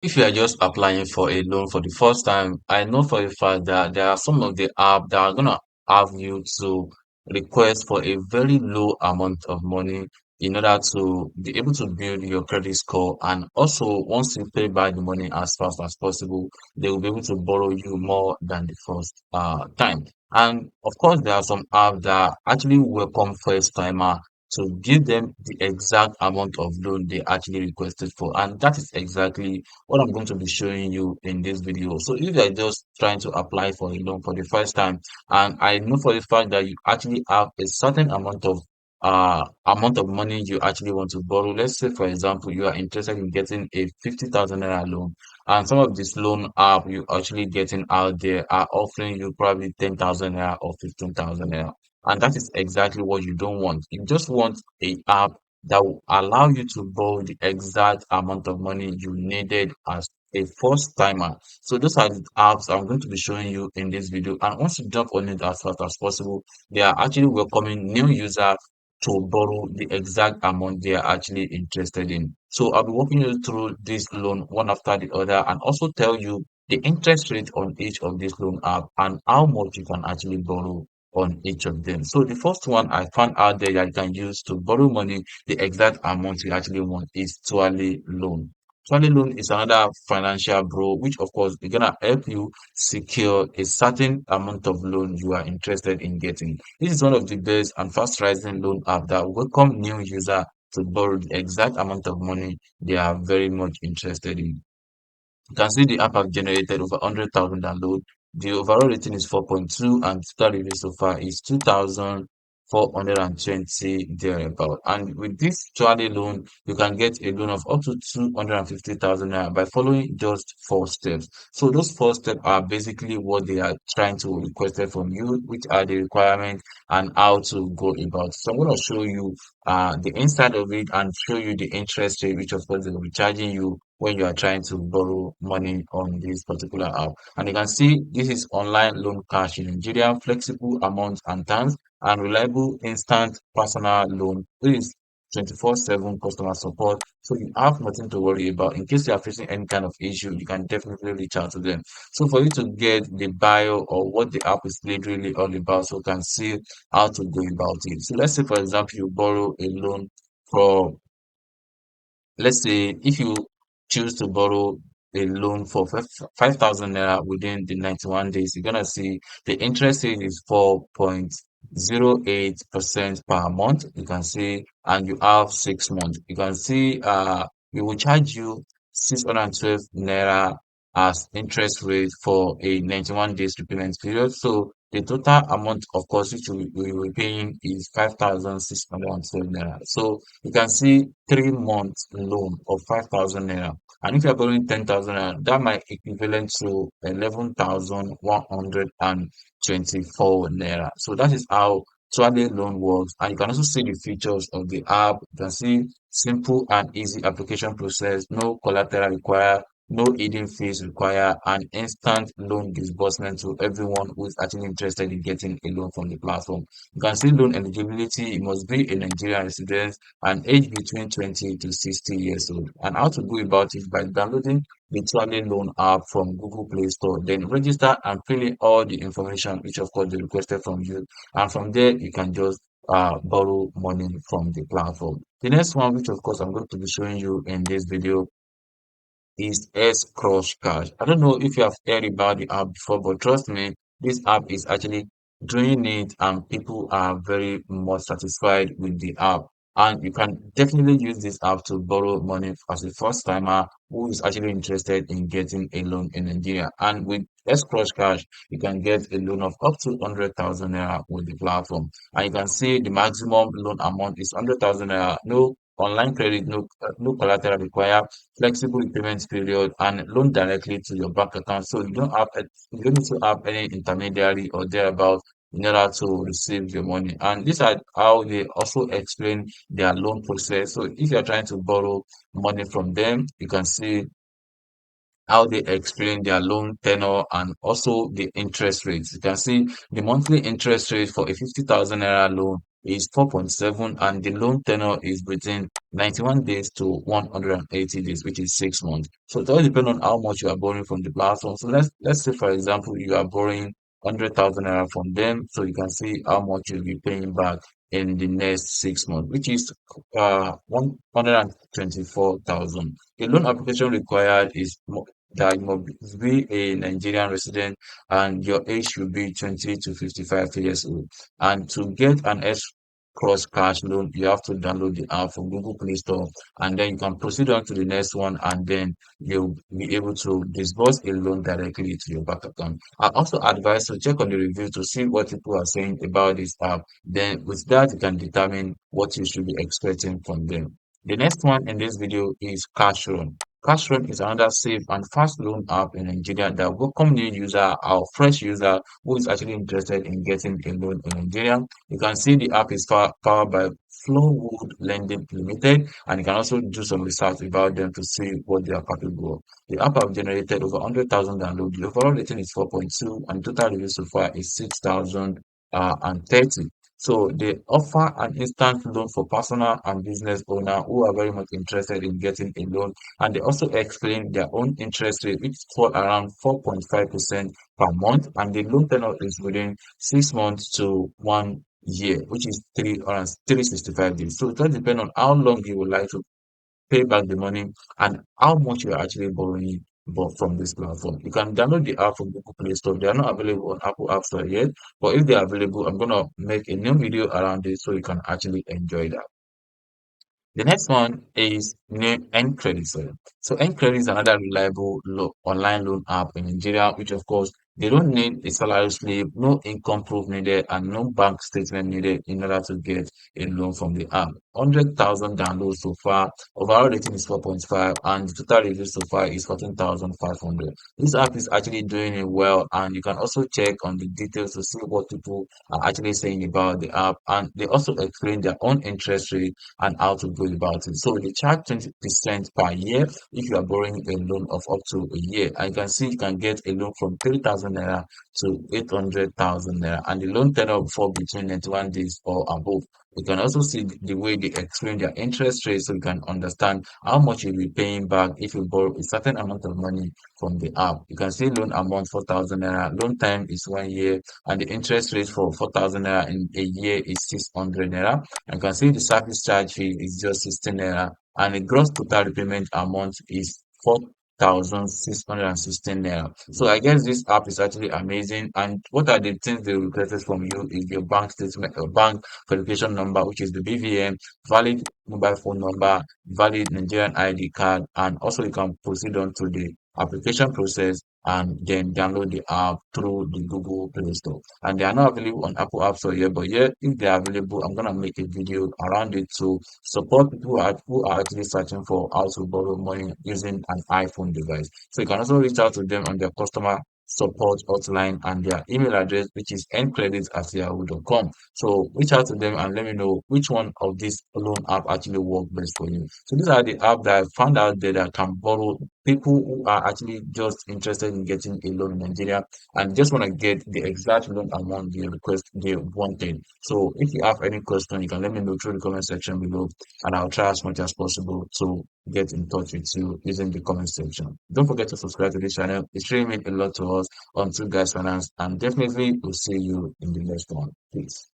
If you are just applying for a loan for the first time, I know for a fact that there are some of the app that are gonna have you to request for a very low amount of money in order to be able to build your credit score. And also, once you pay back the money as fast as possible, they will be able to borrow you more than the first time. And of course, there are some apps that actually welcome first timer to give them the exact amount of loan they actually requested for. And that is exactly what I'm going to be showing you in this video. So if you're just trying to apply for a loan for the first time, and I know for the fact that you actually have a certain amount of money you actually want to borrow. Let's say, for example, you are interested in getting a 50,000 naira loan, and some of this loan app you actually getting out there are offering you probably 10,000 naira or 15,000 naira. And that is exactly what you don't want. You just want a app that will allow you to borrow the exact amount of money you needed as a first timer. So those are the apps I'm going to be showing you in this video. And once you jump on it as fast as possible, they are actually welcoming new users to borrow the exact amount they are actually interested in. So I'll be walking you through this loan one after the other and also tell you the interest rate on each of these loan app and how much you can actually borrow on each of them. So the first one I found out there that you can use to borrow money, the exact amount you actually want is Tuale loan. Tuale loan is another financial bro, which of course is gonna help you secure a certain amount of loan you are interested in getting. This is one of the best and fast rising loan app that welcome new user to borrow the exact amount of money they are very much interested in. You can see the app have generated over 100,000 downloads. The overall rating is 4.2 and total reviews so far is 2,420 thereabout. And with this Tuale loan, you can get a loan of up to 250,000 naira by following just 4 steps. So those 4 steps are basically what they are trying to request from you, which are the requirements and how to go about. So I'm going to show you the inside of it and show you the interest rate, which of course they will be charging you when you are trying to borrow money on this particular app. And you can see this is online loan cash in Nigeria, flexible amounts and terms, and reliable instant personal loan. This is 24/7 customer support. So you have nothing to worry about. In case you are facing any kind of issue, you can definitely reach out to them. So for you to get the bio or what the app is literally all about, so you can see how to go about it. So let's say, for example, you borrow a loan from, let's say, if you choose to borrow a loan for 5,000 naira within the 91 days, you're gonna see the interest rate is 4.08% per month. You can see, and you have 6 months. You can see, we will charge you 612 naira as interest rate for a 91 days repayment period. So the total amount, of course, which we will be paying is 5,612 naira. So you can see 3 month loan of 5,000 naira. And if you're borrowing 10,000 naira, that might equivalent to 11,124 naira. So that is how Tuale loan works. And you can also see the features of the app. You can see simple and easy application process, no collateral required, no hidden fees required, and instant loan disbursement to everyone who is actually interested in getting a loan from the platform. You can see loan eligibility, it must be a Nigerian resident and age between 20 to 60 years old. And how to go about it by downloading the Tuale loan app from Google Play Store, then register and fill in all the information which of course they requested from you. And from there, you can just borrow money from the platform. The next one, which of course I'm going to be showing you in this video, is S Crush Cash. I don't know if you have heard about the app before, but trust me, this app is actually doing it and people are very much satisfied with the app. And you can definitely use this app to borrow money as a first timer who is actually interested in getting a loan in Nigeria. And with S Crush Cash, you can get a loan of up to 100,000 naira with the platform. And you can see the maximum loan amount is 100,000 naira. No online credit, no collateral required, flexible repayment period, and loan directly to your bank account. So you don't need to have any intermediary or thereabout in order to receive your money. And these are how they also explain their loan process. So if you're trying to borrow money from them, you can see how they explain their loan tenor and also the interest rates. You can see the monthly interest rate for a 50,000 naira loan is 4.7, and the loan tenure is between 91 days to 180 days, which is 6 months. So it all depends on how much you are borrowing from the platform. So let's say, for example, you are borrowing 100,000 naira from them, so you can see how much you'll be paying back in the next 6 months, which is 124,000. The loan application required is that you must be a Nigerian resident and your age should be 20 to 55 years old. And to get an cross cash loan, you have to download the app from Google Play Store, and then you can proceed on to the next one, and then you'll be able to disburse a loan directly to your bank account. I also advise to check on the review to see what people are saying about this app. Then with that, you can determine what you should be expecting from them. The next one in this video is Cash Run. Cash Run is another safe and fast loan app in Nigeria that welcome new user or fresh user who is actually interested in getting a loan in Nigeria. You can see the app is powered by Flowwood Lending Limited, and you can also do some research about them to see what they are capable of. The app have generated over 100,000 downloads. The overall rating is 4.2, and total reviews so far is 6,030. So they offer an instant loan for personal and business owner who are very much interested in getting a loan, and they also explain their own interest rate, which fall around 4.5% per month, and the loan tenure is within 6 months to 1 year, which is 365 days. So it all depends on how long you would like to pay back the money and how much you are actually borrowing from this platform. You can download the app from Google Play Store. They are not available on Apple App Store yet, but if they are available, I'm gonna make a new video around it so you can actually enjoy that. The next one is N Credit. Sorry. So N Credit is another reliable online loan app in Nigeria, which of course they don't need a salary slip, no income proof needed, and no bank statement needed in order to get a loan from the app. 100,000 downloads so far. Overall rating is 4.5, and the total reviews so far is 14,500. This app is actually doing it well, and you can also check on the details to see what people are actually saying about the app, and they also explain their own interest rate and how to go about it. So they charge 20% per year if you are borrowing a loan of up to a year. And you can see you can get a loan from 3,000 naira to 800,000 naira, and the loan tenure fall between 91 days or above. You can also see the way they explain their interest rate so you can understand how much you'll be paying back if you borrow a certain amount of money from the app. You can see loan amount 4,000 naira, loan time is 1 year, and the interest rate for 4,000 naira in a year is 600 naira. You can see the service charge fee is just 16 naira, and the gross total repayment amount is 4,616 naira. So I guess this app is actually amazing. And what are the things they requested from you is your bank statement, your bank verification number, which is the BVN, valid mobile phone number, valid Nigerian ID card, and also you can proceed on to the application process and then download the app through the Google Play Store. And they are not available on Apple App Store yet, but yeah, if they are available, I'm gonna make a video around it to support people who are actually searching for how to borrow money using an iPhone device. So you can also reach out to them on their customer support hotline and their email address, which is ncredits@yahoo.com. So reach out to them and let me know which one of these loan app actually work best for you. So these are the apps that I found out there that can borrow people who are actually just interested in getting a loan in Nigeria and just want to get the exact loan amount they wanted. So if you have any question, you can let me know through the comment section below, and I'll try as much as possible to get in touch with you using the comment section. Don't forget to subscribe to this channel. It's really mean a lot to us on Two Guys Finance, and definitely we'll see you in the next one. Peace.